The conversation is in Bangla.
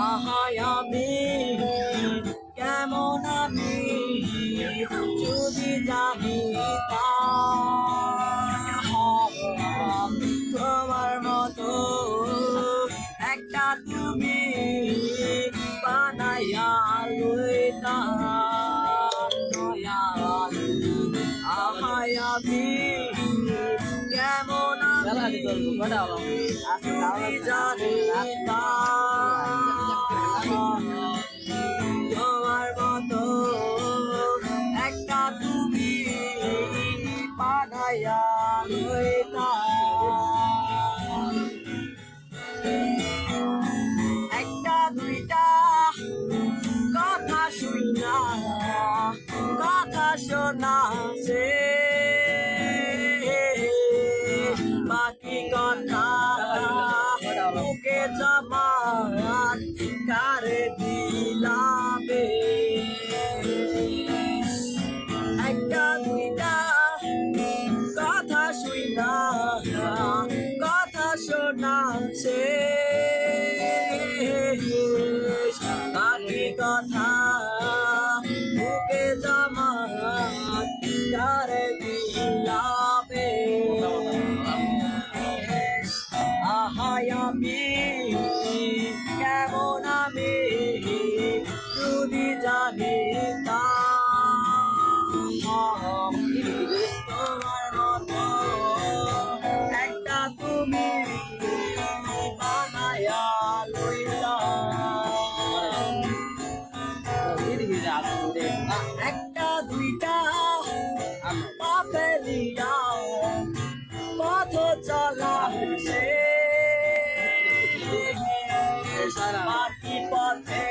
আহাই আমি কেমন আমি যদি জানিতাম তোমার মতো একটা তুমি বানাইয়া লইতাম দয়ালু। আহাই আমি কেমন আমি যদি জানিতাম তোমার মতো একটা তুমি বানাইয়া লইতাম। একটা দুইটা কথা শুনা কথা শোনা সে বাকি কথা মুখে জমান কারে দিলাবে। একটা দুইটা কথা শুনা কথা শোনা সে বাকি কথা মুখে জমান কারে দিলাবে। আহাই আমি কেমন আমি যদি জানিতাম তোমার মতো একটা তুমি বানাইয়া লইতাম। একটা দুইটা পা ফেলিয়া পথ চলা সে বাকি পথে